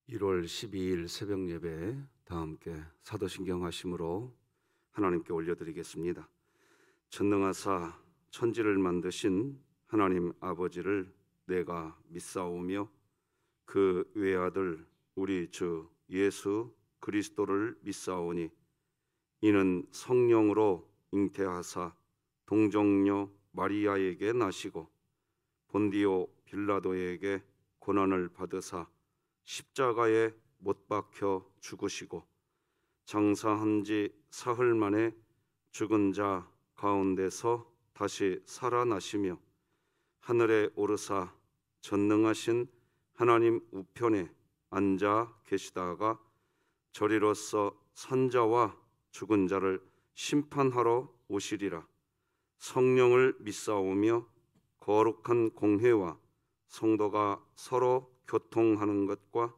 1월 12일 새벽 예배 다 함께 사도신경 하심으로 하나님께 올려드리겠습니다. 전능하사 천지를 만드신 하나님 아버지를 내가 믿사오며 그 외아들 우리 주 예수 그리스도를 믿사오니 이는 성령으로 잉태하사 동정녀 마리아에게 나시고 본디오 빌라도에게 고난을 받으사 십자가에 못 박혀 죽으시고 장사한 지 사흘 만에 죽은 자 가운데서 다시 살아나시며 하늘에 오르사 전능하신 하나님 우편에 앉아 계시다가 저리로서 산자와 죽은 자를 심판하러 오시리라. 성령을 믿사오며 거룩한 공회와 성도가 서로 교통하는 것과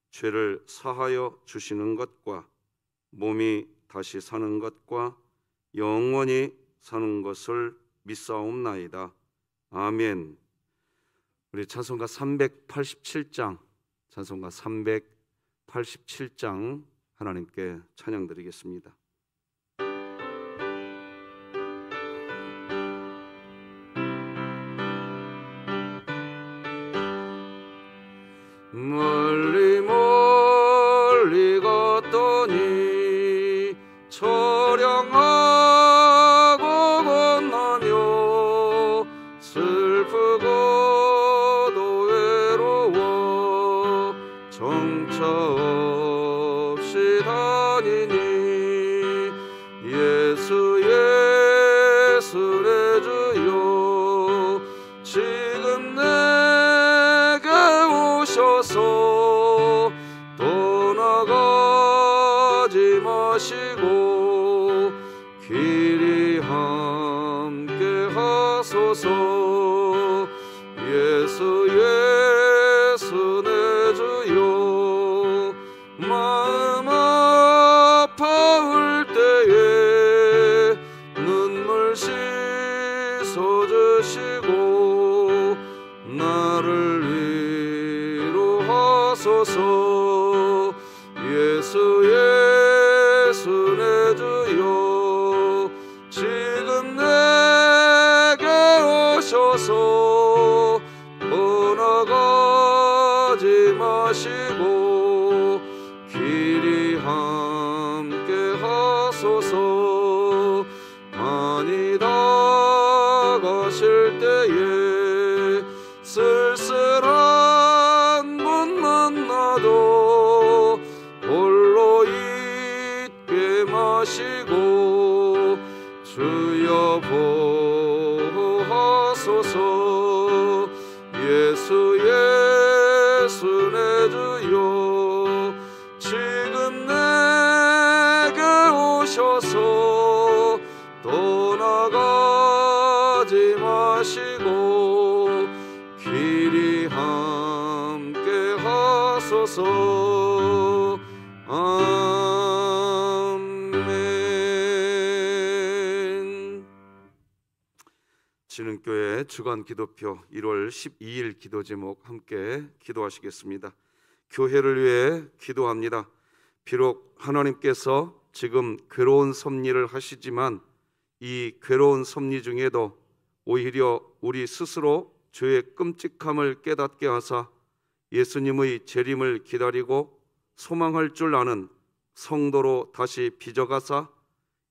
죄를 사하여 주시는 것과 몸이 다시 사는 것과 영원히 사는 것을 믿사옵나이다. 아멘. 우리 찬송가 387장 찬송가 387장 하나님께 찬양드리겠습니다. 멀리 멀리 갔더니 처량하고 건너며 슬프고도 외로워 정처 없이 다니니 예수 예수 내 주여 지금 내게 오셔서 떠나가지 마시고 길이 함께 하소서. 예수 예수 내 주여 마음 아파올 때에 눈물 씻어주시고 나를 위로하소서. 예수 예수 내 주여 지금 내게 오셔서 떠나가지 마시고 길이 함께 하소서. 다니다 가실 때에 쓸쓸한 분 만나도 홀로 있게 마시고 주여 보호하소서. 예수 예수 내 주여 지금 내게 오셔서 떠나가지 마시고 길이 함께 하소서. 아멘. 진흥교회 주간 기도표 1월 12일 기도 제목 함께 기도하시겠습니다. 교회를 위해 기도합니다. 비록 하나님께서 지금 괴로운 섭리를 하시지만 이 괴로운 섭리 중에도 오히려 우리 스스로 죄의 끔찍함을 깨닫게 하사 예수님의 재림을 기다리고 소망할 줄 아는 성도로 다시 빚어가사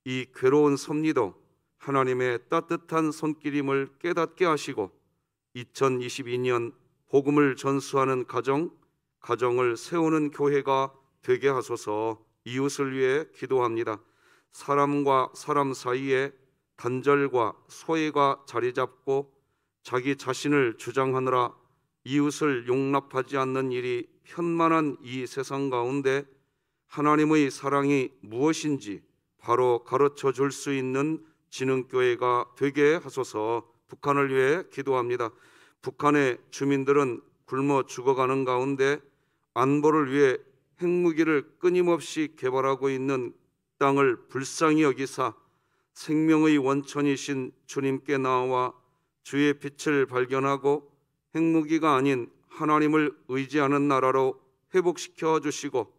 이 괴로운 섭리도 하나님의 따뜻한 손길임을 깨닫게 하시고 2022년 복음을 전수하는 가정을 세우는 교회가 되게 하소서. 이웃을 위해 기도합니다. 사람과 사람 사이에 단절과 소외가 자리 잡고 자기 자신을 주장하느라 이웃을 용납하지 않는 일이 편만한 이 세상 가운데 하나님의 사랑이 무엇인지 바로 가르쳐 줄 수 있는 진흥교회가 되게 하소서. 북한을 위해 기도합니다. 북한의 주민들은 굶어 죽어가는 가운데 안보를 위해 핵무기를 끊임없이 개발하고 있는 땅을 불쌍히 여기사 생명의 원천이신 주님께 나와 주의 빛을 발견하고 핵무기가 아닌 하나님을 의지하는 나라로 회복시켜 주시고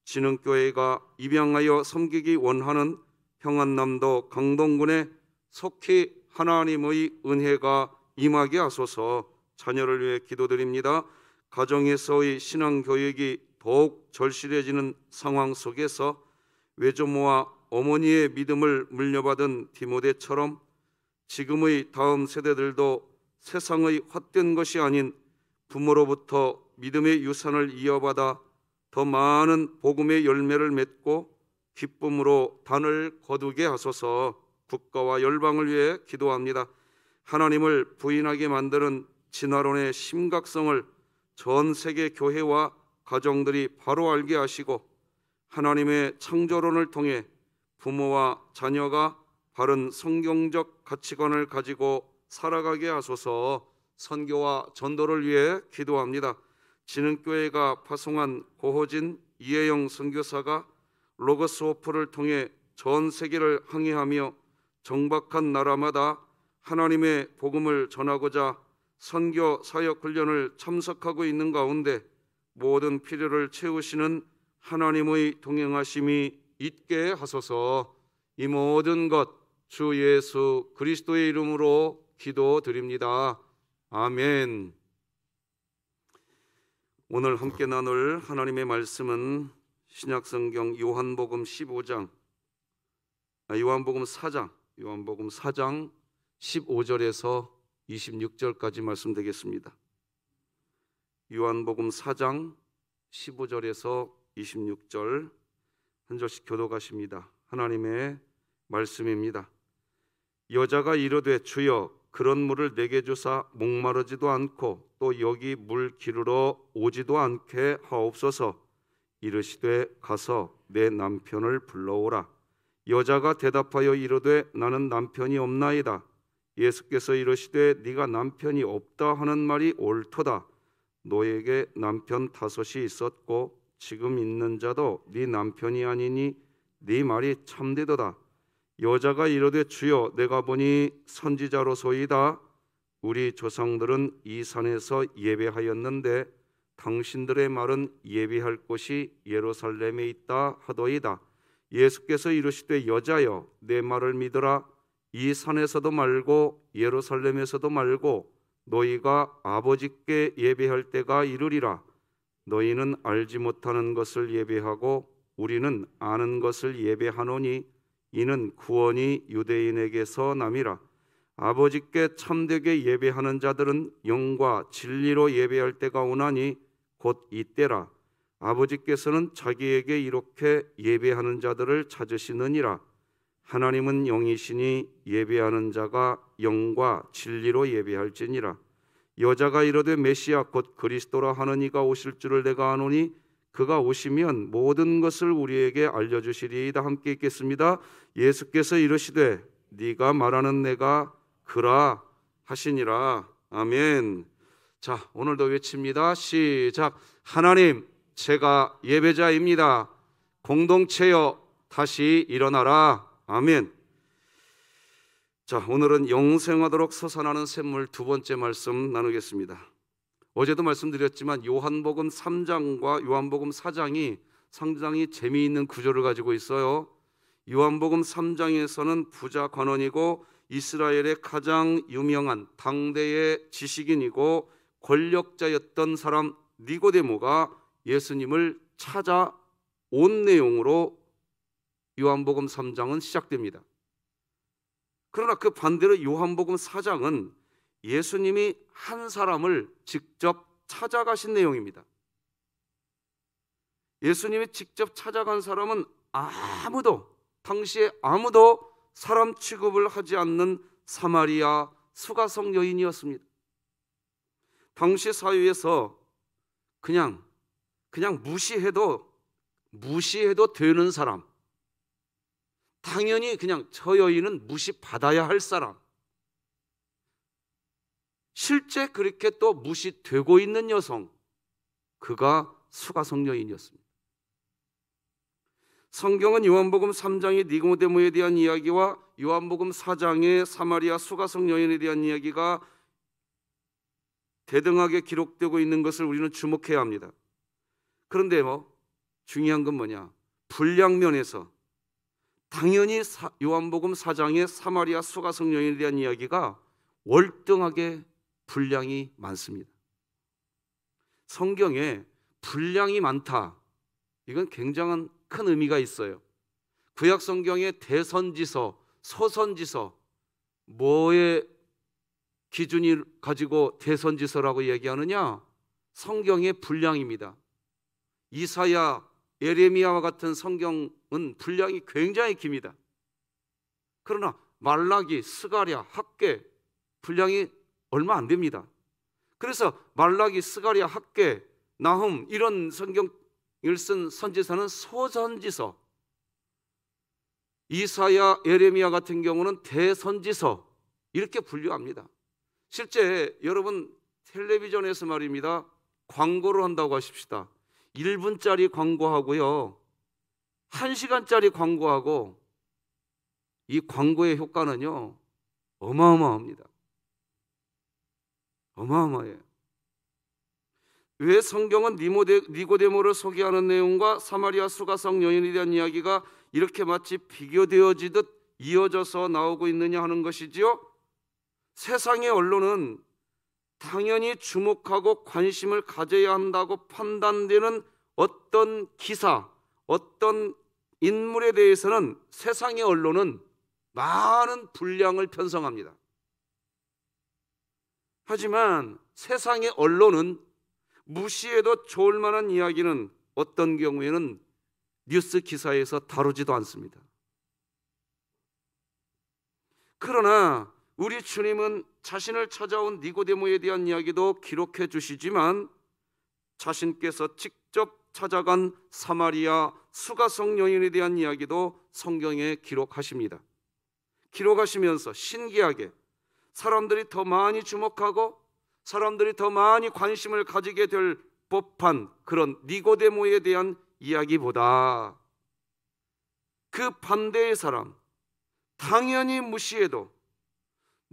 진흥교회가 입양하여 섬기기 원하는 평안남도 강동군에 속히 하나님의 은혜가 임하게 하소서. 자녀를 위해 기도드립니다. 가정에서의 신앙교육이 더욱 절실해지는 상황 속에서 외조모와 어머니의 믿음을 물려받은 디모데처럼 지금의 다음 세대들도 세상의 헛된 것이 아닌 부모로부터 믿음의 유산을 이어받아 더 많은 복음의 열매를 맺고 기쁨으로 단을 거두게 하소서. 국가와 열방을 위해 기도합니다. 하나님을 부인하게 만드는 진화론의 심각성을 전 세계 교회와 가정들이 바로 알게 하시고 하나님의 창조론을 통해 부모와 자녀가 바른 성경적 가치관을 가지고 살아가게 하소서. 선교와 전도를 위해 기도합니다. 진흥교회가 파송한 고호진 이혜영 선교사가 로고스 오프를 통해 전 세계를 항해하며 정박한 나라마다 하나님의 복음을 전하고자 선교 사역 훈련을 참석하고 있는 가운데 모든 필요를 채우시는 하나님의 동행하심이 있게 하소서. 이 모든 것 주 예수 그리스도의 이름으로 기도드립니다. 아멘. 오늘 함께 나눌 하나님의 말씀은 신약성경 요한복음 4장 15절에서 26절까지 말씀드리겠습니다. 요한복음 4장 15절에서 26절 한 절씩 교독하십니다. 하나님의 말씀입니다. 여자가 이르되 주여 그런 물을 내게 주사 목마르지도 않고 또 여기 물 기르러 오지도 않게 하옵소서. 이르시되 가서 내 남편을 불러오라. 여자가 대답하여 이르되 나는 남편이 없나이다. 예수께서 이르시되 네가 남편이 없다 하는 말이 옳도다. 너에게 남편 5이 있었고 지금 있는 자도 네 남편이 아니니 네 말이 참되도다. 여자가 이르되 주여 내가 보니 선지자로소이다. 우리 조상들은 이 산에서 예배하였는데 당신들의 말은 예배할 곳이 예루살렘에 있다 하더이다. 예수께서 이르시되 여자여 내 말을 믿으라. 이 산에서도 말고 예루살렘에서도 말고 너희가 아버지께 예배할 때가 이르리라. 너희는 알지 못하는 것을 예배하고 우리는 아는 것을 예배하노니 이는 구원이 유대인에게서 남이라. 아버지께 참되게 예배하는 자들은 영과 진리로 예배할 때가 오나니 곧 이때라. 아버지께서는 자기에게 이렇게 예배하는 자들을 찾으시느니라. 하나님은 영이시니 예배하는 자가 영과 진리로 예배할지니라. 여자가 이르되 메시아 곧 그리스도라 하는 이가 오실 줄을 내가 아노니 그가 오시면 모든 것을 우리에게 알려주시리이다. 함께 읽겠습니다. 예수께서 이르시되 네가 말하는 내가 그라 하시니라. 아멘. 자, 오늘도 외칩니다. 시작. 하나님, 제가 예배자입니다. 공동체여 다시 일어나라. 아멘. 자, 오늘은 영생하도록 솟아나는 샘물 두 번째 말씀 나누겠습니다. 어제도 말씀드렸지만 요한복음 3장과 요한복음 4장이 상당히 재미있는 구조를 가지고 있어요. 요한복음 3장에서는 부자 관원이고 이스라엘의 가장 유명한 당대의 지식인이고 권력자였던 사람 니고데모가 예수님을 찾아온 내용으로 요한복음 3장은 시작됩니다. 그러나 그 반대로 요한복음 4장은 예수님이 한 사람을 직접 찾아가신 내용입니다. 예수님이 직접 찾아간 사람은 당시에 아무도 사람 취급을 하지 않는 사마리아 수가성 여인이었습니다. 당시 사회에서 그냥 무시해도 되는 사람, 당연히 그냥 저 여인은 무시받아야 할 사람, 실제 그렇게 또 무시되고 있는 여성, 그가 수가성 여인이었습니다. 성경은 요한복음 3장의 니고데모에 대한 이야기와 요한복음 4장의 사마리아 수가성 여인에 대한 이야기가 대등하게 기록되고 있는 것을 우리는 주목해야 합니다. 그런데 중요한 건 뭐냐? 분량 면에서 당연히 요한복음 4장의 사마리아 수가성 여인에 대한 이야기가 월등하게 분량이 많습니다. 성경에 분량이 많다, 이건 굉장한 큰 의미가 있어요. 구약 성경의 대선지서, 서선지서, 뭐의 기준이 가지고 대선지서라고 얘기하느냐? 성경의 분량입니다. 이사야, 예레미야와 같은 성경은 분량이 굉장히 깁니다. 그러나 말라기, 스가랴, 학개 분량이 얼마 안 됩니다. 그래서 말라기, 스가랴, 학개, 나훔 이런 성경을 쓴 선지서는 소선지서, 이사야, 예레미야 같은 경우는 대선지서, 이렇게 분류합니다. 실제 여러분 텔레비전에서 말입니다, 광고를 한다고 하십시다. 1분짜리 광고하고요 1시간짜리 광고하고 이 광고의 효과는요 어마어마합니다. 어마어마해요. 왜 성경은 니고데모를 소개하는 내용과 사마리아 수가성 여인에 대한 이야기가 이렇게 마치 비교되어지듯 이어져서 나오고 있느냐 하는 것이지요. 세상의 언론은 당연히 주목하고 관심을 가져야 한다고 판단되는 어떤 기사, 어떤 인물에 대해서는 세상의 언론은 많은 분량을 편성합니다. 하지만 세상의 언론은 무시해도 좋을 만한 이야기는 어떤 경우에는 뉴스 기사에서 다루지도 않습니다. 그러나 우리 주님은 자신을 찾아온 니고데모에 대한 이야기도 기록해 주시지만 자신께서 직접 찾아간 사마리아 수가성 여인에 대한 이야기도 성경에 기록하십니다. 기록하시면서 신기하게 사람들이 더 많이 주목하고 사람들이 더 많이 관심을 가지게 될 법한 그런 니고데모에 대한 이야기보다 그 반대의 사람, 당연히 무시해도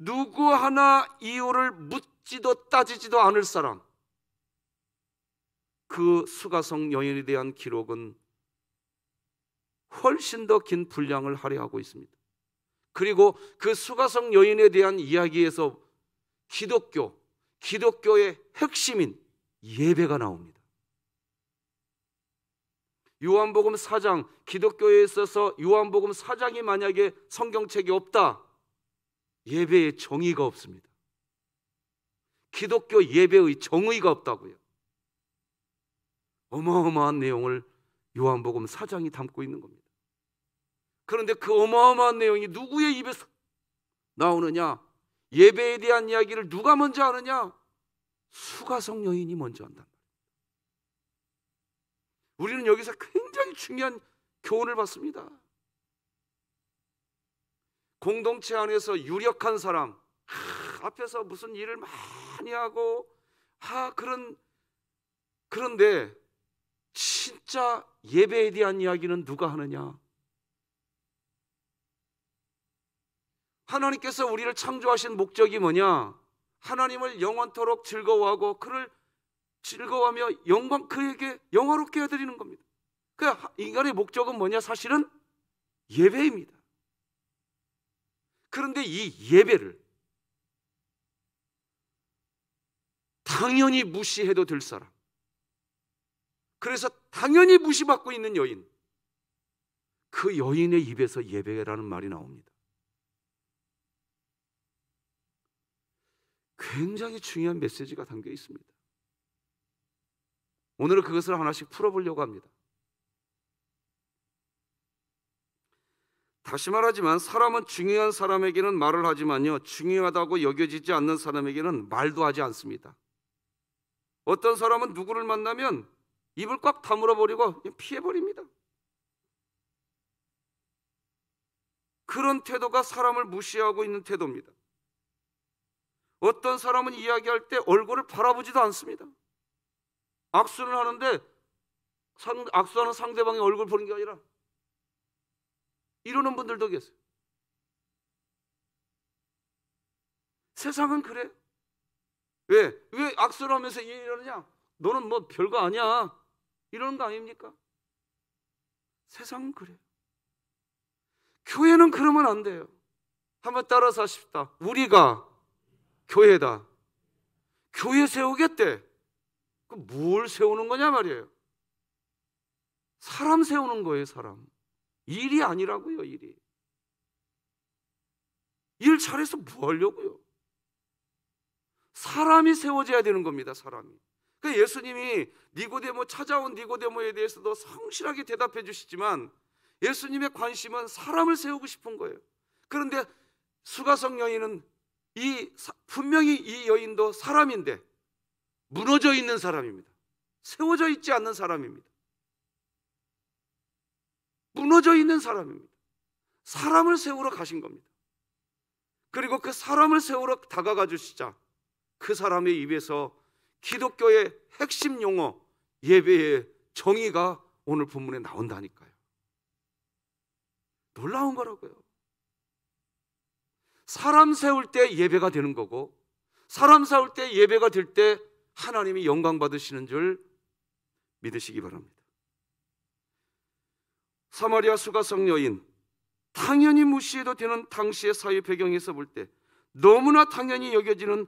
누구 하나 이유를 묻지도 따지지도 않을 사람, 그 수가성 여인에 대한 기록은 훨씬 더 긴 분량을 할애하고 있습니다. 그리고 그 수가성 여인에 대한 이야기에서 기독교의 핵심인 예배가 나옵니다. 요한복음 4장, 기독교에 있어서 요한복음 4장이 만약에 성경책이 없다, 예배의 정의가 없습니다. 기독교 예배의 정의가 없다고요. 어마어마한 내용을 요한복음 4장이 담고 있는 겁니다. 그런데 그 어마어마한 내용이 누구의 입에서 나오느냐? 예배에 대한 이야기를 누가 먼저 하느냐? 수가성 여인이 먼저 한단 말이에요. 우리는 여기서 굉장히 중요한 교훈을 받습니다. 공동체 안에서 유력한 사람, 앞에서 무슨 일을 많이 하고 그런데 진짜 예배에 대한 이야기는 누가 하느냐? 하나님께서 우리를 창조하신 목적이 뭐냐? 하나님을 영원토록 즐거워하고 그를 즐거워하며 그에게 영화롭게 해드리는 겁니다. 그 인간의 목적은 뭐냐? 사실은 예배입니다. 그런데 이 예배를 당연히 무시해도 될 사람, 그래서 당연히 무시받고 있는 여인, 그 여인의 입에서 예배라는 말이 나옵니다. 굉장히 중요한 메시지가 담겨 있습니다. 오늘은 그것을 하나씩 풀어보려고 합니다. 다시 말하지만 사람은 중요한 사람에게는 말을 하지만요, 중요하다고 여겨지지 않는 사람에게는 말도 하지 않습니다. 어떤 사람은 누구를 만나면 입을 꽉 다물어버리고 피해버립니다. 그런 태도가 사람을 무시하고 있는 태도입니다. 어떤 사람은 이야기할 때 얼굴을 바라보지도 않습니다. 악수를 하는데 악수하는 상대방의 얼굴 보는 게 아니라 이러는 분들도 계세요. 세상은 그래. 왜 악수를 하면서 이러느냐? 너는 뭐 별거 아니야. 이러는 거 아닙니까? 세상은 그래요. 교회는 그러면 안 돼요. 한번 따라서 하십시다. 우리가 교회다. 교회 세우겠대. 뭘 세우는 거냐 말이에요. 사람 세우는 거예요. 사람. 일이 아니라고요. 일이. 일 잘해서 뭐 하려고요? 사람이 세워져야 되는 겁니다. 사람이. 그러니까 예수님이 찾아온 니고데모에 대해서도 성실하게 대답해 주시지만 예수님의 관심은 사람을 세우고 싶은 거예요. 그런데 수가성 여인은 분명히 이 여인도 사람인데 무너져 있는 사람입니다. 세워져 있지 않는 사람입니다. 무너져 있는 사람입니다. 사람을 세우러 가신 겁니다. 그리고 그 사람을 세우러 다가가 주시자 그 사람의 입에서 기독교의 핵심 용어 예배의 정의가 오늘 본문에 나온다니까요. 놀라운 거라고요. 사람 세울 때 예배가 되는 거고 사람 세울 때 예배가 될 때 하나님이 영광 받으시는 줄 믿으시기 바랍니다. 사마리아 수가성 여인, 당연히 무시해도 되는 당시의 사회 배경에서 볼 때 너무나 당연히 여겨지는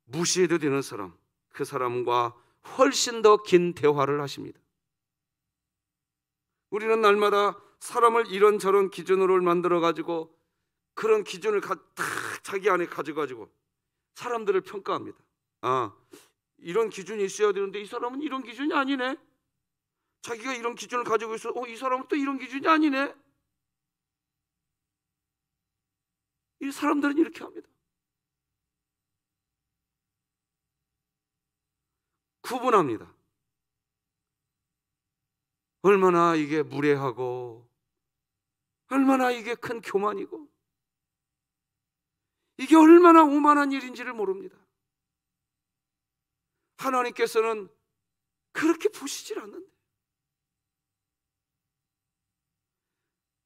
무시해도 되는 사람, 그 사람과 훨씬 더 긴 대화를 하십니다. 우리는 날마다 사람을 이런저런 기준으로 만들어가지고 그런 기준을 다 자기 안에 가져가지고 사람들을 평가합니다. 이런 기준이 있어야 되는데 이 사람은 이런 기준이 아니네. 자기가 이런 기준을 가지고 있어. 이 사람은 또 이런 기준이 아니네. 이 사람들은 이렇게 합니다. 구분합니다. 얼마나 이게 무례하고 얼마나 이게 큰 교만이고 이게 얼마나 오만한 일인지를 모릅니다. 하나님께서는 그렇게 보시질 않는데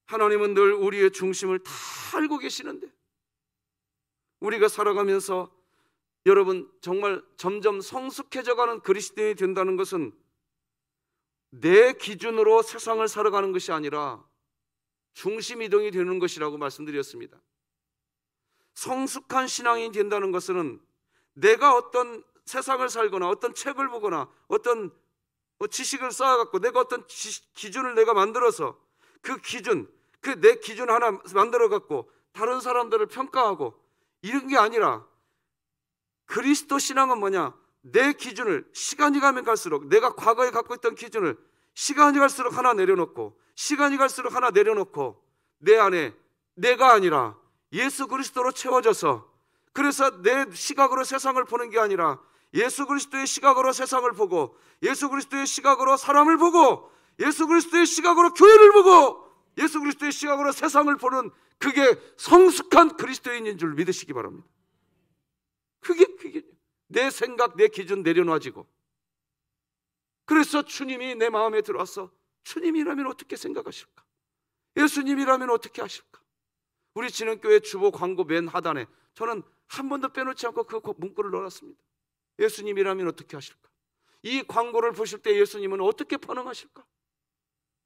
하나님은 늘 우리의 중심을 다 알고 계시는데 우리가 살아가면서 여러분 정말 점점 성숙해져가는 그리스도인이 된다는 것은 내 기준으로 세상을 살아가는 것이 아니라 중심 이동이 되는 것이라고 말씀드렸습니다. 성숙한 신앙인이 된다는 것은 내가 어떤 세상을 살거나 어떤 책을 보거나 어떤 지식을 쌓아갖고 내가 어떤 기준을 내가 만들어서 그 기준, 내 기준 하나 만들어갖고 다른 사람들을 평가하고 이런 게 아니라 그리스도 신앙은 뭐냐? 내 기준을 시간이 가면 갈수록 내가 과거에 갖고 있던 기준을 시간이 갈수록 하나 내려놓고 시간이 갈수록 하나 내려놓고 내 안에 내가 아니라 예수 그리스도로 채워져서 그래서 내 시각으로 세상을 보는 게 아니라 예수 그리스도의 시각으로 세상을 보고 예수 그리스도의 시각으로 사람을 보고 예수 그리스도의 시각으로 교회를 보고 예수 그리스도의 시각으로 세상을 보는 그게 성숙한 그리스도인인 줄 믿으시기 바랍니다. 그게 내 생각, 내 기준 내려놔지고 그래서 주님이 내 마음에 들어와서 주님이라면 어떻게 생각하실까? 예수님이라면 어떻게 하실까? 우리 진흥교회 주보 광고 맨 하단에 저는 한 번도 빼놓지 않고 그 문구를 넣어놨습니다. 예수님이라면 어떻게 하실까? 이 광고를 보실 때 예수님은 어떻게 반응하실까?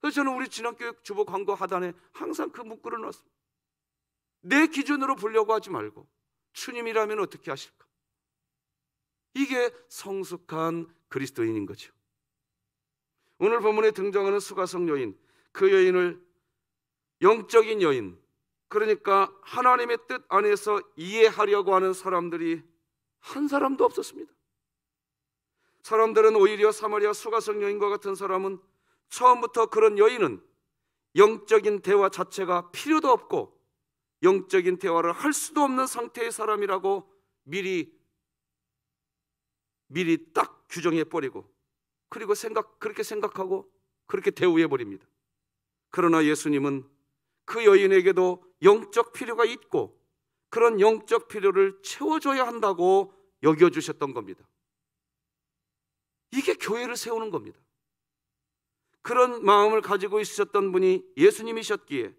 그래서 저는 우리 진흥교회 주보 광고 하단에 항상 그 문구를 넣었습니다. 내 기준으로 보려고 하지 말고 주님이라면 어떻게 하실까? 이게 성숙한 그리스도인인 거죠. 오늘 본문에 등장하는 수가성 여인, 그 여인을 영적인 여인, 그러니까 하나님의 뜻 안에서 이해하려고 하는 사람들이 한 사람도 없었습니다. 사람들은 오히려 사마리아 수가성 여인과 같은 사람은 처음부터 그런 여인은 영적인 대화 자체가 필요도 없고 영적인 대화를 할 수도 없는 상태의 사람이라고 미리 딱 규정해 버리고 그리고 그렇게 생각하고 그렇게 대우해 버립니다. 그러나 예수님은 그 여인에게도 영적 필요가 있고 그런 영적 필요를 채워줘야 한다고 여겨주셨던 겁니다. 이게 교회를 세우는 겁니다. 그런 마음을 가지고 있으셨던 분이 예수님이셨기에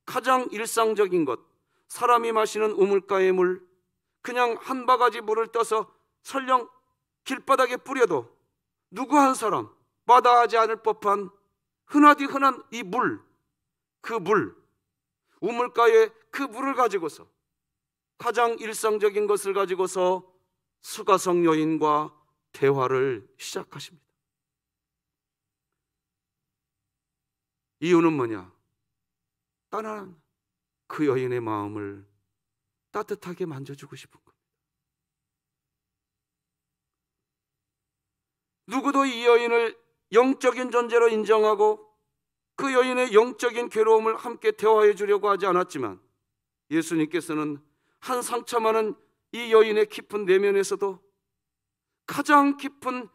가장 일상적인 것, 사람이 마시는 우물가의 물, 그냥 한 바가지 물을 떠서 설령 길바닥에 뿌려도 누구 한 사람 마다하지 않을 법한 흔하디 흔한 이 물, 그 물, 우물가에 그 물을 가지고서 가장 일상적인 것을 가지고서 수가성 여인과 대화를 시작하십니다. 이유는 뭐냐? 따난 그 여인의 마음을 따뜻하게 만져주고 싶은 겁니다. 누구도 이 여인을 영적인 존재로 인정하고 그 여인의 영적인 괴로움을 함께 대화해 주려고 하지 않았지만, 예수님께서는 한 상처 많은 이 여인의 깊은 내면에서도 가장 깊은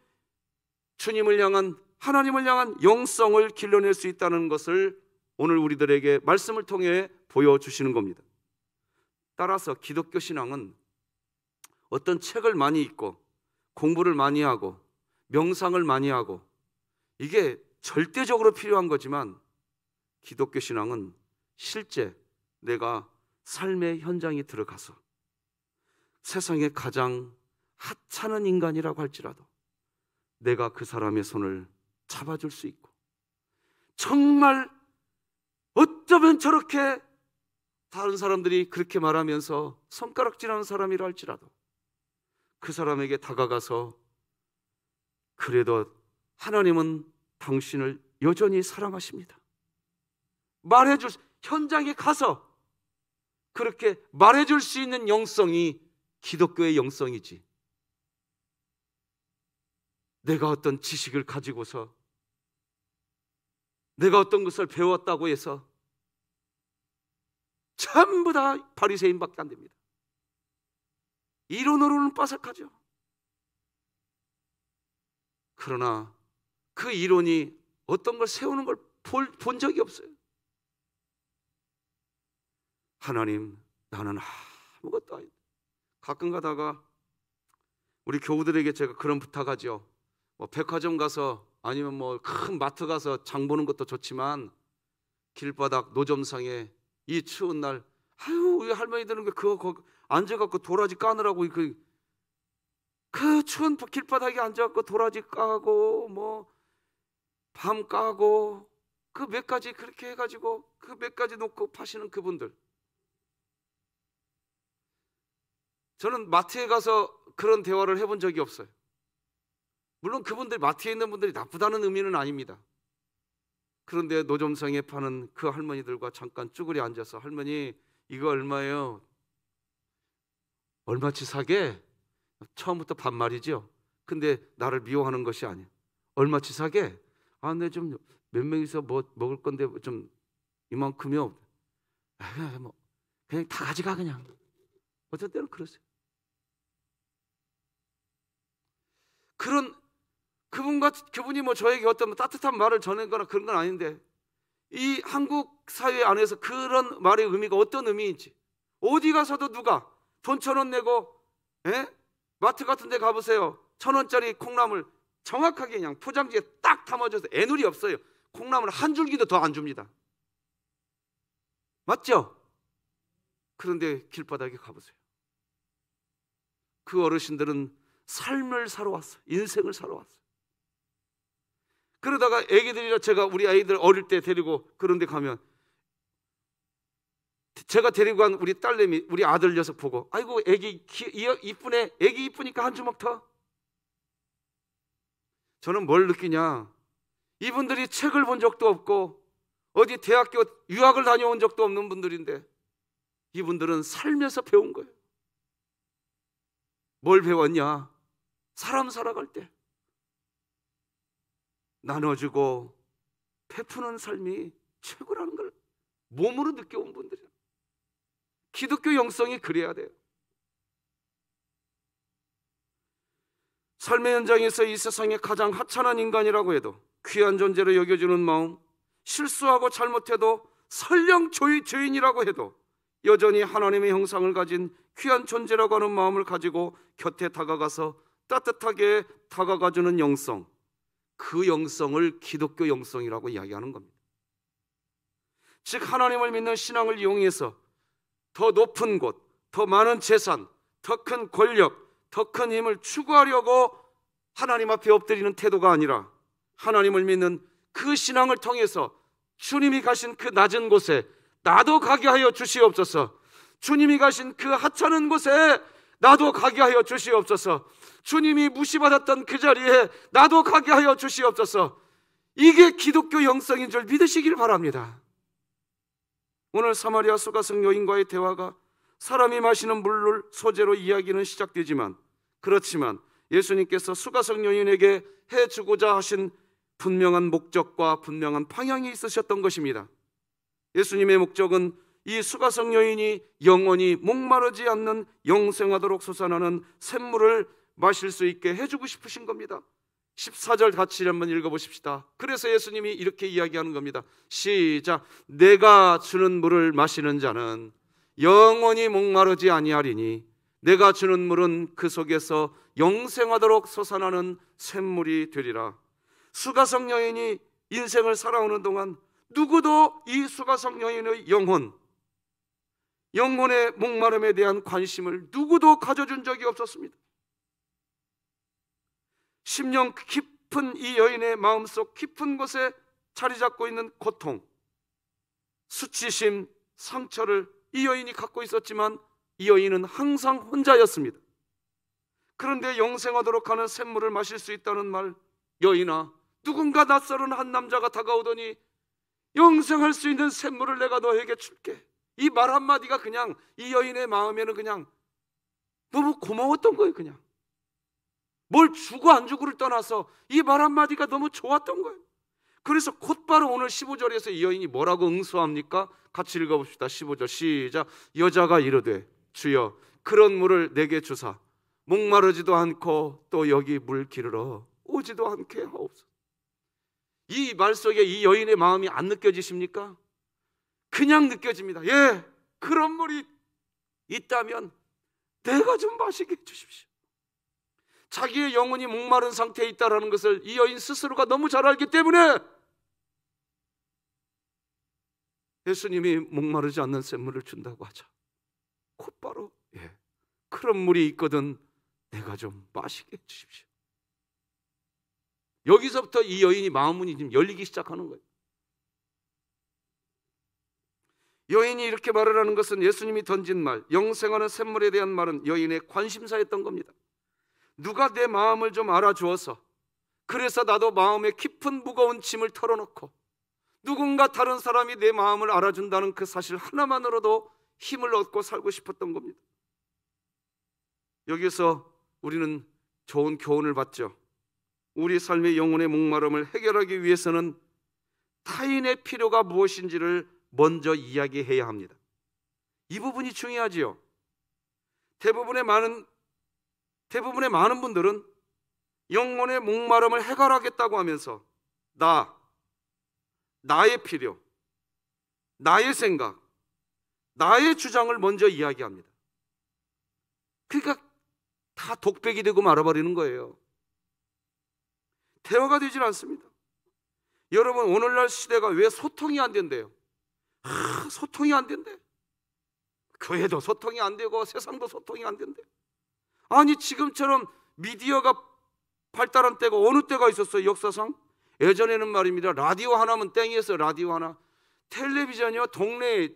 주님을 향한, 하나님을 향한 영성을 길러낼 수 있다는 것을 오늘 우리들에게 말씀을 통해 보여주시는 겁니다. 따라서 기독교 신앙은 어떤 책을 많이 읽고 공부를 많이 하고 명상을 많이 하고 이게 절대적으로 필요한 거지만, 기독교 신앙은 실제 내가 삶의 현장에 들어가서 세상에 가장 하찮은 인간이라고 할지라도 내가 그 사람의 손을 잡아줄 수 있고, 정말 어쩌면 저렇게 다른 사람들이 그렇게 말하면서 손가락질하는 사람이라 할지라도 그 사람에게 다가가서, 그래도 하나님은 당신을 여전히 사랑하십니다, 말해줄, 현장에 가서 그렇게 말해줄 수 있는 영성이 기독교의 영성이지, 내가 어떤 지식을 가지고서 내가 어떤 것을 배웠다고 해서 전부 다 바리새인밖에 안 됩니다. 이론으로는 빠삭하죠. 그러나 그 이론이 어떤 걸 세우는 걸 본 적이 없어요. 하나님, 나는 아무것도 아니다. 가끔 가다가 우리 교우들에게 제가 그런 부탁하죠. 백화점 가서, 아니면 큰 마트 가서 장 보는 것도 좋지만 길바닥 노점상에 이 추운 날, 우리 할머니들은 그거 앉아갖고 도라지 까느라고 그 추운 길바닥에 앉아갖고 도라지 까고 밤 까고 그 몇 가지 그렇게 해가지고 그 몇 가지 놓고 파시는 그분들, 저는 마트에 가서 그런 대화를 해본 적이 없어요. 물론 그분들, 마트에 있는 분들이 나쁘다는 의미는 아닙니다. 그런데 노점상에 파는 그 할머니들과 잠깐 쭈그려 앉아서, 할머니 이거 얼마예요? 얼마치 사게? 처음부터 반말이죠. 근데 나를 미워하는 것이 아니에요. 얼마치 사게? 네, 좀 몇 명이서 먹을 건데 좀 이만큼이요. 그냥 다 가져가 그냥. 어떤 때는 그러세요. 그분이 저에게 어떤 따뜻한 말을 전하거나 그런 건 아닌데, 이 한국 사회 안에서 그런 말의 의미가 어떤 의미인지, 어디 가서도 누가 돈 1,000원 내고, 마트 같은 데 가보세요. 1,000원짜리 콩나물 정확하게 그냥 포장지에 딱 담아줘서 애누리 없어요. 콩나물 한 줄기도 더 안 줍니다. 맞죠? 그런데 길바닥에 가보세요. 그 어르신들은 삶을 살아왔어요. 인생을 살아왔어요. 그러다가 애기들이라, 제가 우리 아이들 어릴 때 데리고 그런 데 가면, 제가 데리고 간 우리 딸내미, 우리 아들 녀석 보고, 아이고 애기 이쁘네, 애기 이쁘니까 한 주먹 더. 저는 뭘 느끼냐, 이분들이 책을 본 적도 없고 어디 대학교 유학을 다녀온 적도 없는 분들인데, 이분들은 살면서 배운 거예요. 뭘 배웠냐? 사람 살아갈 때 나눠주고 베푸는 삶이 최고라는 걸 몸으로 느껴온 분들이에요. 기독교 영성이 그래야 돼요. 삶의 현장에서 이 세상에 가장 하찮은 인간이라고 해도 귀한 존재로 여겨주는 마음, 실수하고 잘못해도 설령 죄인이라고 해도 여전히 하나님의 형상을 가진 귀한 존재라고 하는 마음을 가지고 곁에 다가가서 따뜻하게 다가가주는 영성, 그 영성을 기독교 영성이라고 이야기하는 겁니다. 즉, 하나님을 믿는 신앙을 이용해서 더 높은 곳, 더 많은 재산, 더 큰 권력, 더 큰 힘을 추구하려고 하나님 앞에 엎드리는 태도가 아니라, 하나님을 믿는 그 신앙을 통해서 주님이 가신 그 낮은 곳에 나도 가게 하여 주시옵소서. 주님이 가신 그 하찮은 곳에 나도 가게 하여 주시옵소서. 주님이 무시받았던 그 자리에 나도 가게 하여 주시옵소서. 이게 기독교 영성인 줄 믿으시길 바랍니다. 오늘 사마리아 수가성 여인과의 대화가 사람이 마시는 물을 소재로 이야기는 시작되지만, 그렇지만 예수님께서 수가성 여인에게 해주고자 하신 분명한 목적과 분명한 방향이 있으셨던 것입니다. 예수님의 목적은 이 수가성 여인이 영원히 목마르지 않는 영생하도록 솟아나는 샘물을 마실 수 있게 해주고 싶으신 겁니다. 14절 같이 한번 읽어보십시다. 그래서 예수님이 이렇게 이야기하는 겁니다. 시작. 내가 주는 물을 마시는 자는 영원히 목마르지 아니하리니 내가 주는 물은 그 속에서 영생하도록 솟아나는 샘물이 되리라. 수가성 여인이 인생을 살아오는 동안 누구도 이 수가성 여인의 영혼의 목마름에 대한 관심을 누구도 가져준 적이 없었습니다. 심령 깊은 이 여인의 마음속 깊은 곳에 자리 잡고 있는 고통, 수치심, 상처를 이 여인이 갖고 있었지만 이 여인은 항상 혼자였습니다. 그런데 영생하도록 하는 샘물을 마실 수 있다는 말, 여인아, 누군가 낯설은 한 남자가 다가오더니 영생할 수 있는 샘물을 내가 너에게 줄게. 이 말 한마디가 그냥 이 여인의 마음에는 그냥 너무 고마웠던 거예요. 그냥 뭘 주고 안 주고를 떠나서 이 말 한마디가 너무 좋았던 거예요. 그래서 곧바로 오늘 15절에서 이 여인이 뭐라고 응수합니까? 같이 읽어봅시다. 15절 시작. 여자가 이르되 주여 그런 물을 내게 주사 목마르지도 않고 또 여기 물 기르러 오지도 않게 하옵소서. 이 말 속에 이 여인의 마음이 안 느껴지십니까? 그냥 느껴집니다. 예, 그런 물이 있다면 내가 좀 마시게 해주십시오. 자기의 영혼이 목마른 상태에 있다는 것을 이 여인 스스로가 너무 잘 알기 때문에 예수님이 목마르지 않는 샘물을 준다고 하자 곧바로 그런 물이 있거든 내가 좀 마시게 해주십시오. 여기서부터 이 여인이 마음문이 지금 열리기 시작하는 거예요. 여인이 이렇게 말을 하는 것은 예수님이 던진 말, 영생하는 샘물에 대한 말은 여인의 관심사였던 겁니다. 누가 내 마음을 좀 알아주어서 그래서 나도 마음에 깊은 무거운 짐을 털어놓고 누군가 다른 사람이 내 마음을 알아준다는 그 사실 하나만으로도 힘을 얻고 살고 싶었던 겁니다. 여기서 우리는 좋은 교훈을 받죠. 우리 삶의 영혼의 목마름을 해결하기 위해서는 타인의 필요가 무엇인지를 먼저 이야기해야 합니다. 이 부분이 중요하지요. 대부분의 많은 분들은 영혼의 목마름을 해결하겠다고 하면서 나의 필요, 나의 생각, 나의 주장을 먼저 이야기합니다. 그러니까 다 독백이 되고 말아버리는 거예요. 대화가 되질 않습니다. 여러분, 오늘날 시대가 왜 소통이 안 된대요? 소통이 안 된대. 교회도 소통이 안 되고 세상도 소통이 안 된대. 아니, 지금처럼 미디어가 발달한 때가 어느 때가 있었어요? 역사상? 예전에는 말입니다, 라디오 하나면 땡이었어요. 라디오 하나. 텔레비전이요, 동네에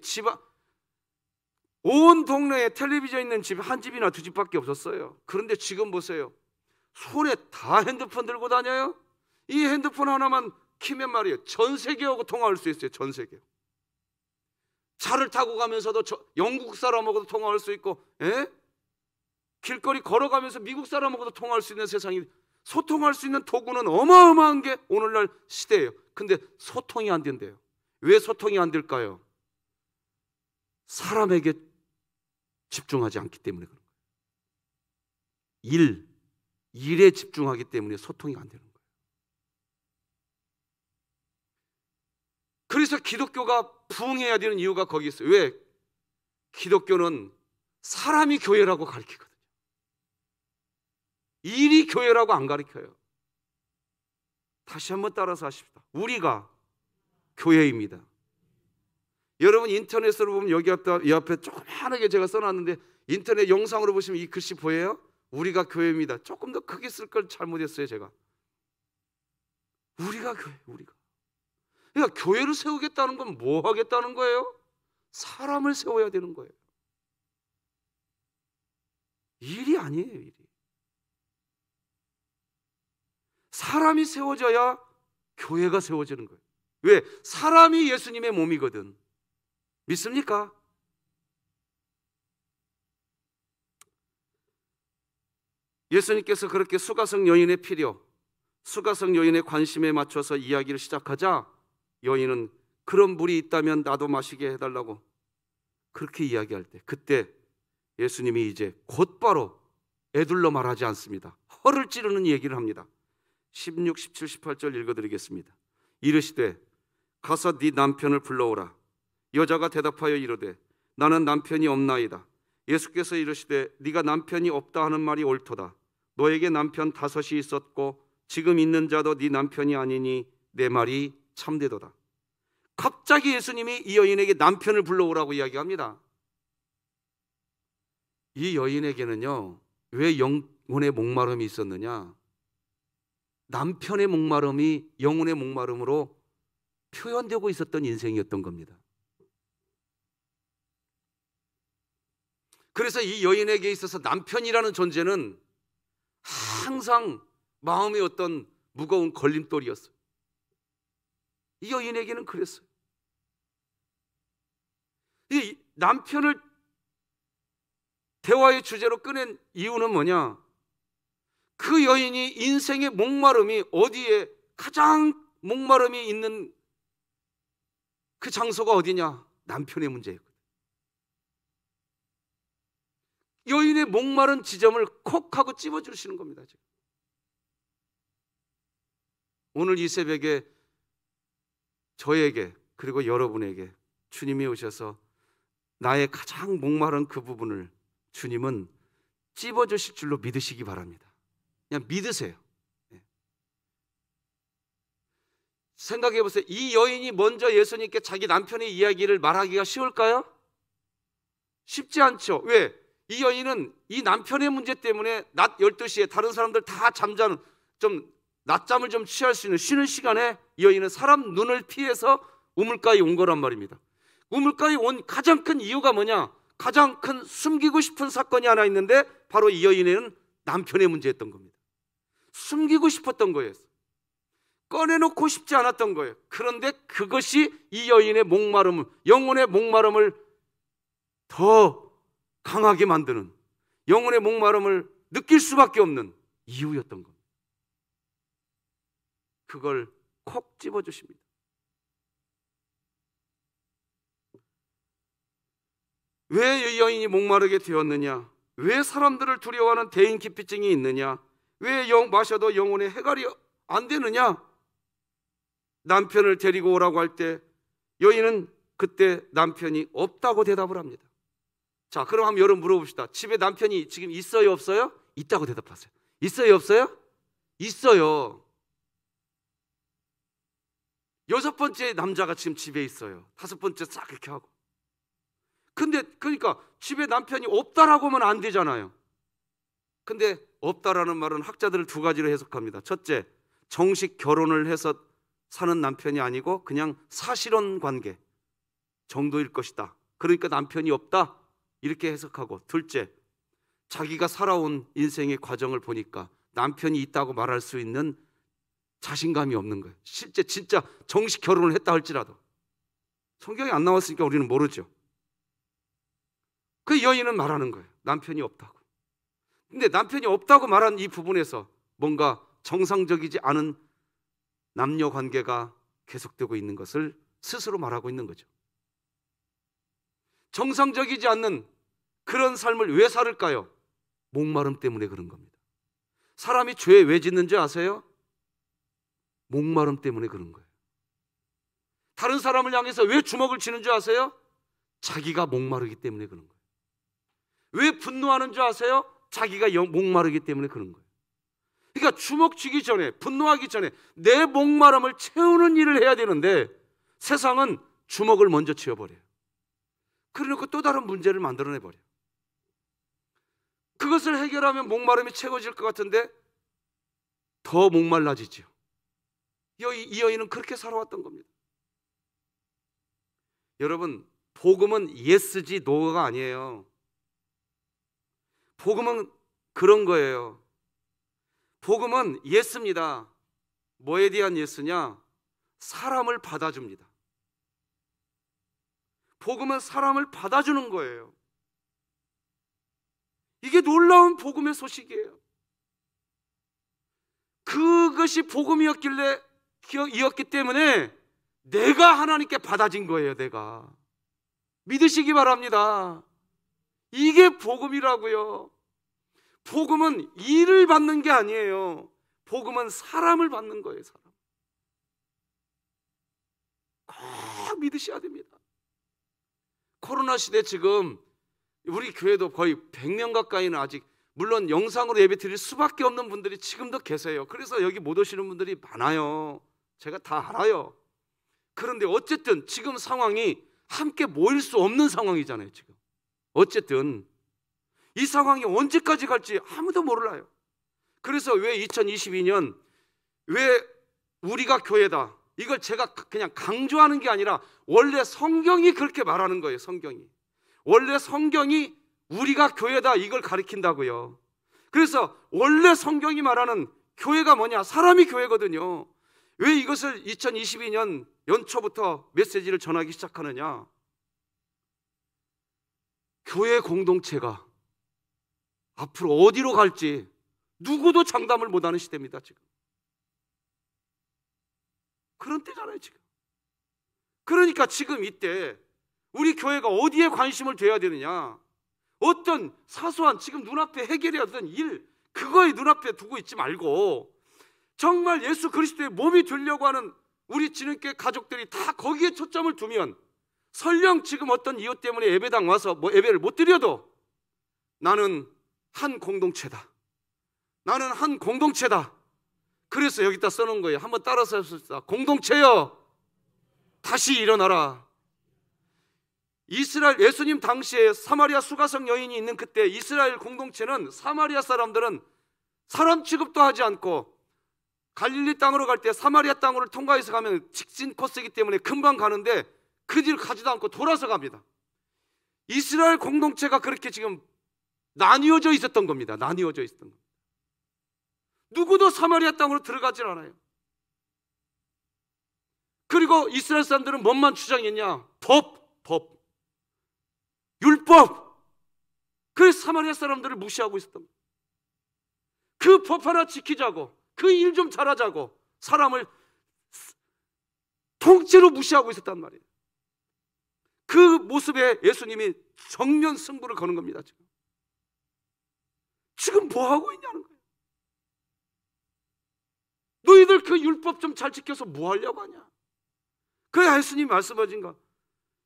온 동네에 텔레비전 있는 집 한 집이나 두 집밖에 없었어요. 그런데 지금 보세요, 손에 다 핸드폰 들고 다녀요. 이 핸드폰 하나만 키면 말이에요, 전 세계하고 통화할 수 있어요. 전 세계. 차를 타고 가면서도 영국 사람하고도 통화할 수 있고, 길거리 걸어가면서 미국 사람하고도 통화할 수 있는 세상이, 소통할 수 있는 도구는 어마어마한 게 오늘날 시대예요. 근데 소통이 안 된대요. 왜 소통이 안 될까요? 사람에게 집중하지 않기 때문에 그런 거예요. 일에 집중하기 때문에 소통이 안 되는 거예요. 그래서 기독교가 부흥해야 되는 이유가 거기 있어요. 왜? 기독교는 사람이 교회라고 가르치거든요. 일이 교회라고 안 가르쳐요. 다시 한번 따라서 하십시다. 우리가 교회입니다. 여러분, 인터넷으로 보면 여기 앞에 조그마하게 제가 써놨는데 인터넷 영상으로 보시면 이 글씨 보여요? 우리가 교회입니다. 조금 더 크게 쓸 걸 잘못했어요. 제가 우리가 교회, 우리가. 그러니까 교회를 세우겠다는 건 뭐 하겠다는 거예요? 사람을 세워야 되는 거예요. 일이 아니에요, 일이. 사람이 세워져야 교회가 세워지는 거예요. 왜? 사람이 예수님의 몸이거든. 믿습니까? 예수님께서 그렇게 수가성 여인의 필요, 수가성 여인의 관심에 맞춰서 이야기를 시작하자 여인은 그런 물이 있다면 나도 마시게 해달라고 그렇게 이야기할 때, 그때 예수님이 이제 곧바로 애둘러 말하지 않습니다. 허를 찌르는 얘기를 합니다. 16, 17, 18절 읽어드리겠습니다. 이르시되 가서 네 남편을 불러오라. 여자가 대답하여 이르되 나는 남편이 없나이다. 예수께서 이르시되 네가 남편이 없다 하는 말이 옳도다. 너에게 남편 5이 있었고 지금 있는 자도 네 남편이 아니니 내 말이 참되도다. 갑자기 예수님이 이 여인에게 남편을 불러오라고 이야기합니다. 이 여인에게는요, 왜 영혼의 목마름이 있었느냐? 남편의 목마름이 영혼의 목마름으로 표현되고 있었던 인생이었던 겁니다. 그래서 이 여인에게 있어서 남편이라는 존재는 항상 마음의 어떤 무거운 걸림돌이었어요. 이 여인에게는 그랬어요. 이 남편을 대화의 주제로 꺼낸 이유는 뭐냐? 그 여인이 인생의 목마름이 어디에, 가장 목마름이 있는 그 장소가 어디냐? 남편의 문제였거든. 여인의 목마른 지점을 콕 하고 찝어주시는 겁니다. 지금. 오늘 이 새벽에 저에게 그리고 여러분에게 주님이 오셔서 나의 가장 목마른 그 부분을 주님은 찝어주실 줄로 믿으시기 바랍니다. 그냥 믿으세요. 생각해 보세요. 이 여인이 먼저 예수님께 자기 남편의 이야기를 말하기가 쉬울까요? 쉽지 않죠. 왜? 이 여인은 이 남편의 문제 때문에 낮 12시에 다른 사람들 다 잠자는, 좀 낮잠을 좀 취할 수 있는 쉬는 시간에 이 여인은 사람 눈을 피해서 우물가에 온 거란 말입니다. 우물가에 온 가장 큰 이유가 뭐냐? 가장 큰 숨기고 싶은 사건이 하나 있는데 바로 이 여인에는 남편의 문제였던 겁니다. 숨기고 싶었던 거예요. 꺼내놓고 싶지 않았던 거예요. 그런데 그것이 이 여인의 목마름을, 영혼의 목마름을 더 강하게 만드는, 영혼의 목마름을 느낄 수밖에 없는 이유였던 겁니다. 그걸 콕 집어주십니다. 왜 이 여인이 목마르게 되었느냐? 왜 사람들을 두려워하는 대인기피증이 있느냐? 왜 마셔도 영혼에 해갈이 안 되느냐? 남편을 데리고 오라고 할 때 여인은 그때 남편이 없다고 대답을 합니다. 자, 그럼 한번 여러분 물어봅시다. 집에 남편이 지금 있어요, 없어요? 있다고 대답하세요. 있어요, 없어요? 있어요. 6번째 남자가 지금 집에 있어요. 5번째 싹 이렇게 하고. 근데 그러니까 집에 남편이 없다라고 하면 안 되잖아요. 근데 없다라는 말은 학자들을 2가지로 해석합니다. 첫째, 정식 결혼을 해서 사는 남편이 아니고 그냥 사실혼 관계 정도일 것이다. 그러니까 남편이 없다, 이렇게 해석하고, 둘째, 자기가 살아온 인생의 과정을 보니까 남편이 있다고 말할 수 있는 자신감이 없는 거예요. 실제 진짜 정식 결혼을 했다 할지라도. 성경이 안 나왔으니까 우리는 모르죠. 그 여인은 말하는 거예요. 남편이 없다고. 근데 남편이 없다고 말한 이 부분에서 뭔가 정상적이지 않은 남녀 관계가 계속되고 있는 것을 스스로 말하고 있는 거죠. 정상적이지 않는 그런 삶을 왜 살을까요? 목마름 때문에 그런 겁니다. 사람이 죄 왜 짓는지 아세요? 목마름 때문에 그런 거예요. 다른 사람을 향해서 왜 주먹을 치는 줄 아세요? 자기가 목마르기 때문에 그런 거예요. 왜 분노하는 줄 아세요? 자기가 목마르기 때문에 그런 거예요. 그러니까 주먹 쥐기 전에, 분노하기 전에 내 목마름을 채우는 일을 해야 되는데 세상은 주먹을 먼저 쥐어버려요. 그러니까 또 다른 문제를 만들어내버려요. 그것을 해결하면 목마름이 채워질 것 같은데 더 목말라지죠. 이 여인은 그렇게 살아왔던 겁니다. 여러분, 복음은 예스지 노가 아니에요. 복음은 그런 거예요. 복음은 예스입니다. 뭐에 대한 예스냐? 사람을 받아줍니다. 복음은 사람을 받아주는 거예요. 이게 놀라운 복음의 소식이에요. 그것이 복음이었기 때문에 내가 하나님께 받아진 거예요. 내가 믿으시기 바랍니다. 이게 복음이라고요. 복음은 일을 받는 게 아니에요. 복음은 사람을 받는 거예요. 사람. 꼭 믿으셔야 됩니다. 코로나 시대 지금 우리 교회도 거의 100명 가까이는 아직, 물론 영상으로 예배 드릴 수밖에 없는 분들이 지금도 계세요. 그래서 여기 못 오시는 분들이 많아요. 제가 다 알아요. 그런데 어쨌든 지금 상황이 함께 모일 수 없는 상황이잖아요. 지금 어쨌든 이 상황이 언제까지 갈지 아무도 몰라요. 그래서 왜 2022년 왜 우리가 교회다, 이걸 제가 그냥 강조하는 게 아니라 원래 성경이 그렇게 말하는 거예요. 성경이 원래 성경이 우리가 교회다 이걸 가리킨다고요. 그래서 원래 성경이 말하는 교회가 뭐냐? 사람이 교회거든요. 왜 이것을 2022년 연초부터 메시지를 전하기 시작하느냐? 교회 공동체가 앞으로 어디로 갈지 누구도 장담을 못하는 시대입니다. 지금 그런 때잖아요. 지금 그러니까 지금 이때 우리 교회가 어디에 관심을 둬야 되느냐? 어떤 사소한 지금 눈앞에 해결해야 되는 일, 그거에 눈앞에 두고 있지 말고 정말 예수 그리스도의 몸이 되려고 하는 우리 진흥교회 가족들이 다 거기에 초점을 두면, 설령 지금 어떤 이유 때문에 예배당 와서 예배를 못 드려도 나는 한 공동체다. 나는 한 공동체다. 그래서 여기다 써놓은 거예요. 한번 따라서 해봅시다. 공동체여 다시 일어나라. 이스라엘 예수님 당시에 사마리아 수가성 여인이 있는 그때 이스라엘 공동체는, 사마리아 사람들은 사람 취급도 하지 않고 갈릴리 땅으로 갈 때 사마리아 땅으로 통과해서 가면 직진 코스이기 때문에 금방 가는데 그 길 가지도 않고 돌아서 갑니다. 이스라엘 공동체가 그렇게 지금 나뉘어져 있었던 겁니다. 나뉘어져 있었던 겁니다. 누구도 사마리아 땅으로 들어가질 않아요. 그리고 이스라엘 사람들은 뭔만 주장했냐? 법, 율법. 그래서 사마리아 사람들을 무시하고 있었던 거예요. 그 법 하나 지키자고, 그 일 좀 잘하자고 사람을 통째로 무시하고 있었단 말이에요. 그 모습에 예수님이 정면 승부를 거는 겁니다. 지금 뭐 하고 있냐는 거예요. 너희들 그 율법 좀 잘 지켜서 뭐 하려고 하냐? 그래야 예수님이 말씀하신 거,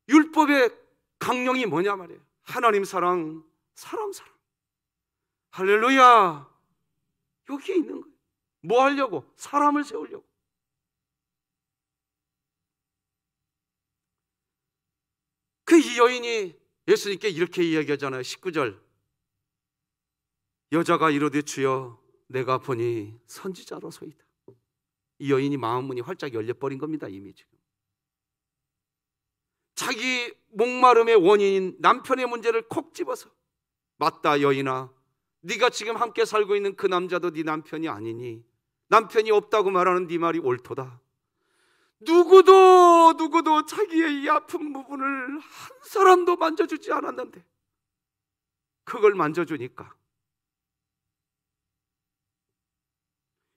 율법의 강령이 뭐냐 말이에요. 하나님 사랑, 사람 사랑. 할렐루야. 여기에 있는 거예요. 뭐 하려고? 사람을 세우려고. 그 이 여인이 예수님께 이렇게 이야기하잖아요. 19절. 여자가 이르되 주여 내가 보니 선지자로소이다. 이 여인이 마음 문이 활짝 열려버린 겁니다. 이미 지금 자기 목마름의 원인인 남편의 문제를 콕 집어서, 맞다 여인아, 네가 지금 함께 살고 있는 그 남자도 네 남편이 아니니 남편이 없다고 말하는 네 말이 옳도다. 누구도 자기의 이 아픈 부분을 한 사람도 만져주지 않았는데 그걸 만져주니까,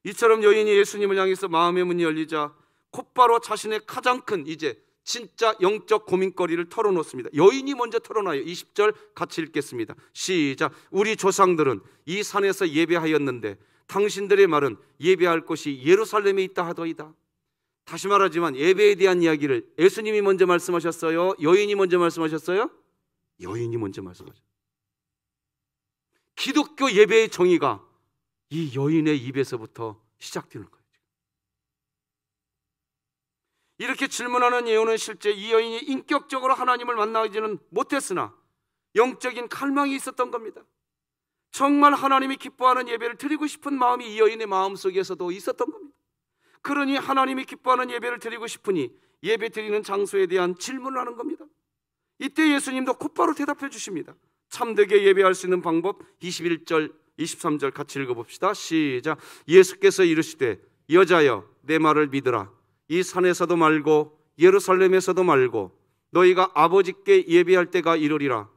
이처럼 여인이 예수님을 향해서 마음의 문이 열리자 곧바로 자신의 가장 큰 이제 진짜 영적 고민거리를 털어놓습니다. 여인이 먼저 털어놔요. 20절 같이 읽겠습니다. 시작. 우리 조상들은 이 산에서 예배하였는데 당신들의 말은 예배할 곳이 예루살렘에 있다 하더이다. 다시 말하지만 예배에 대한 이야기를 예수님이 먼저 말씀하셨어요? 여인이 먼저 말씀하셨어요? 여인이 먼저 말씀하셨어요. 기독교 예배의 정의가 이 여인의 입에서부터 시작되는 거예요. 이렇게 질문하는 예언은 실제 이 여인이 인격적으로 하나님을 만나지는 못했으나 영적인 갈망이 있었던 겁니다. 정말 하나님이 기뻐하는 예배를 드리고 싶은 마음이 이 여인의 마음속에서도 있었던 겁니다. 그러니 하나님이 기뻐하는 예배를 드리고 싶으니 예배 드리는 장소에 대한 질문을 하는 겁니다. 이때 예수님도 곧바로 대답해 주십니다. 참되게 예배할 수 있는 방법 21절 23절 같이 읽어봅시다. 시작. 예수께서 이르시되 여자여 내 말을 믿으라. 이 산에서도 말고 예루살렘에서도 말고 너희가 아버지께 예배할 때가 이르리라.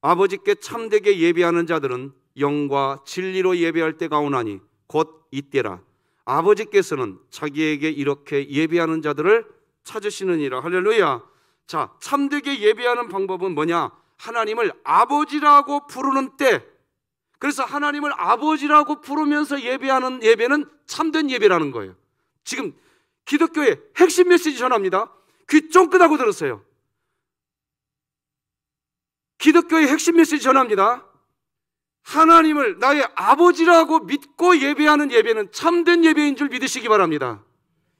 아버지께 참되게 예배하는 자들은 영과 진리로 예배할 때가 오나니 곧 이때라. 아버지께서는 자기에게 이렇게 예배하는 자들을 찾으시느니라. 할렐루야. 자, 참되게 예배하는 방법은 뭐냐? 하나님을 아버지라고 부르는 때, 그래서 하나님을 아버지라고 부르면서 예배하는 예배는 참된 예배라는 거예요. 지금 기독교의 핵심 메시지 전합니다. 귀 쫑긋하고 들었어요. 기독교의 핵심 메시지 전합니다. 하나님을 나의 아버지라고 믿고 예배하는 예배는 참된 예배인 줄 믿으시기 바랍니다.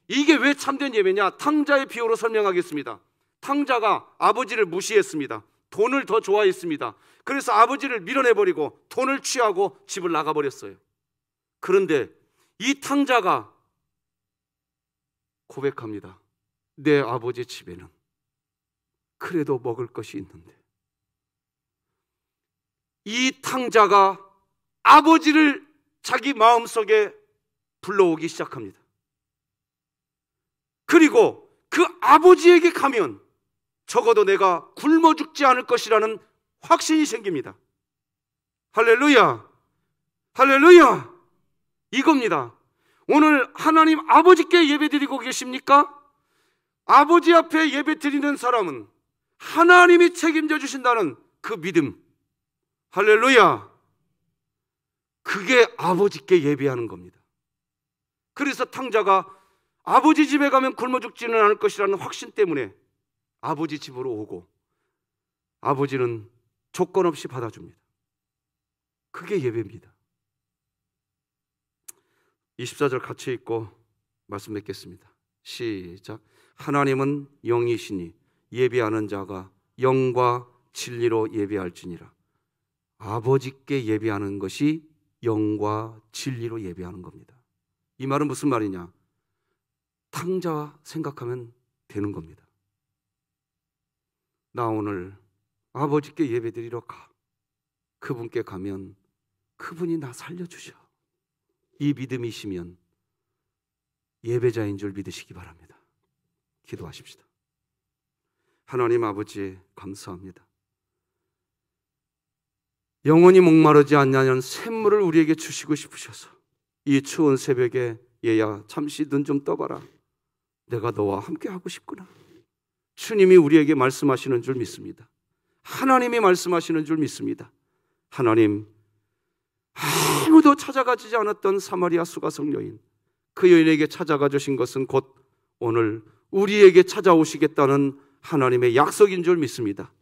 이게 왜 참된 예배냐? 탕자의 비유로 설명하겠습니다. 탕자가 아버지를 무시했습니다. 돈을 더 좋아했습니다. 그래서 아버지를 밀어내버리고 돈을 취하고 집을 나가버렸어요. 그런데 이 탕자가 고백합니다. 내 아버지 집에는 그래도 먹을 것이 있는데. 이 탕자가 아버지를 자기 마음속에 불러오기 시작합니다. 그리고 그 아버지에게 가면 적어도 내가 굶어 죽지 않을 것이라는 확신이 생깁니다. 할렐루야, 할렐루야. 이겁니다. 오늘 하나님 아버지께 예배드리고 계십니까? 아버지 앞에 예배드리는 사람은 하나님이 책임져 주신다는 그 믿음, 할렐루야. 그게 아버지께 예배하는 겁니다. 그래서 탕자가 아버지 집에 가면 굶어 죽지는 않을 것이라는 확신 때문에 아버지 집으로 오고 아버지는 조건 없이 받아줍니다. 그게 예배입니다. 24절 같이 읽고 말씀 맺겠습니다. 시작. 하나님은 영이시니 예배하는 자가 영과 진리로 예배할지니라. 아버지께 예배하는 것이 영과 진리로 예배하는 겁니다. 이 말은 무슨 말이냐? 탕자 생각하면 되는 겁니다. 나 오늘 아버지께 예배드리러 가. 그분께 가면 그분이 나 살려주셔. 이 믿음이시면 예배자인 줄 믿으시기 바랍니다. 기도하십시다. 하나님 아버지 감사합니다. 영원히 목마르지 않냐는 샘물을 우리에게 주시고 싶으셔서 이 추운 새벽에 얘야 잠시 눈 좀 떠봐라. 내가 너와 함께 하고 싶구나. 주님이 우리에게 말씀하시는 줄 믿습니다. 하나님이 말씀하시는 줄 믿습니다. 하나님, 아무도 찾아가지 않았던 사마리아 수가성 여인, 그 여인에게 찾아가 주신 것은 곧 오늘 우리에게 찾아오시겠다는 하나님의 약속인 줄 믿습니다.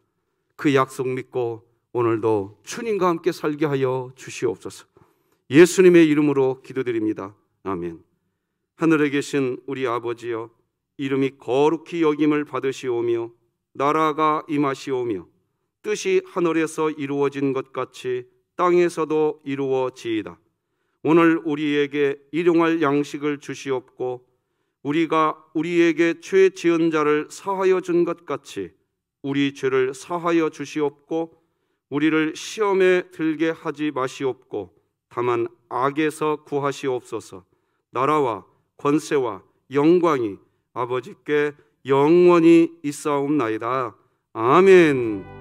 그 약속 믿고 오늘도 주님과 함께 살게 하여 주시옵소서. 예수님의 이름으로 기도드립니다. 아멘. 하늘에 계신 우리 아버지여, 이름이 거룩히 여김을 받으시오며 나라가 임하시오며 뜻이 하늘에서 이루어진 것 같이 땅에서도 이루어지이다. 오늘 우리에게 일용할 양식을 주시옵고 우리가 우리에게 죄 지은 자를 사하여 준 것 같이 우리 죄를 사하여 주시옵고 우리를 시험에 들게 하지 마시옵고 다만 악에서 구하시옵소서. 나라와 권세와 영광이 아버지께 영원히 있사옵나이다. 아멘.